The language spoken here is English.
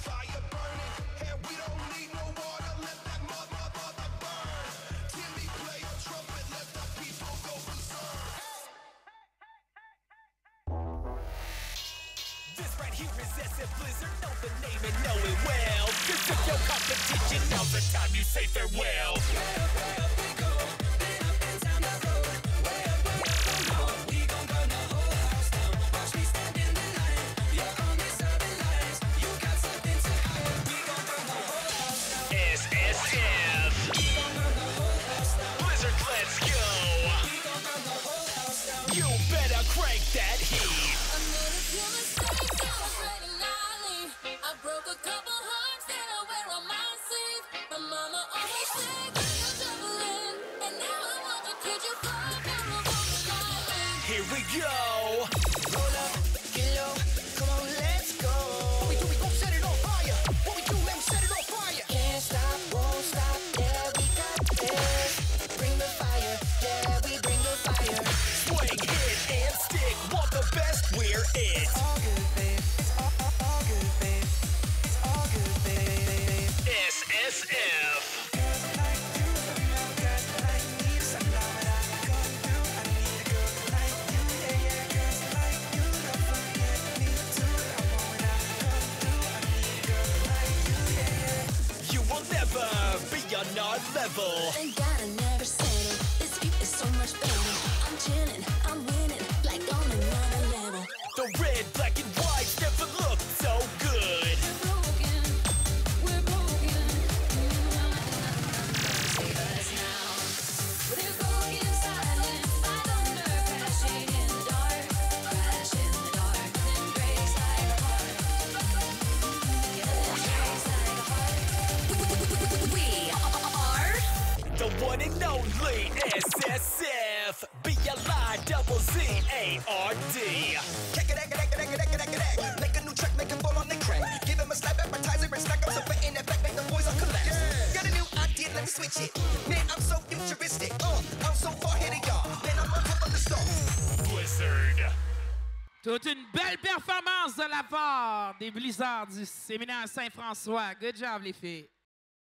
fire burning, and we don't need no water. Let that mother burn. Timmy play a trumpet, let the people go berserk. This right here is SF Blizzard. Know the name and know it well. This is your competition. Now's the time you say farewell. Way up we go. Then up and down the road. Way up, oh, we gon' burn the whole house down. Watch me stand in the line. You're only serving lies. You got something to hide. We gon' burn the whole house down. SSF. We gon' burn the whole house down. Blizzard, let's go. We gon' burn the whole house down. You better crank that heat. I made a few mistakes, I was ready lolly. I broke a couple hearts that I wear on my sleeve. My mama always said, "Girl, you're doubling," and now I wonder, could you fall down a woman like? Here we go. Hold up, get low, come on, let's go. What we gon' set it on fire. What we do, man, we set it on fire. Can't stop, won't stop, yeah, we got this. Bring the fire, yeah, we bring the fire. Swing, hit, and stick. Want the best, we're it. All good, babe, it's all good, babe. It's all good, babe. SSF. Girls like you, girls like me, so now when I come through, I need a girl like you, yeah, yeah. Girls like you, don't forget me too. I want when I come through, I need a girl like you, yeah, yeah. You will never be on our level. Thank God I never settled. This beat is so much better. I'm chilling, I'm winning, like on another level. The red, black, and white never looked so good. We're broken. Save us now. With your broken silence, I don't know. Crashing in the dark, crash in the dark, then breaks like a heart. Yeah, then breaks like a heart. We are The one and only SSF. BLIZZARD. Make a new track, make it fall on the crack. Give him a slap appetizer and stack up some fat in that back, make the boys all collapse. Got a new idea, let me switch it. Man, I'm so futuristic. I'm so far ahead of y'all. Man, I'm on top of the stars. Blizzard. Toute une belle performance de la part des Blizzards du séminaire Saint-François. Good job, les filles.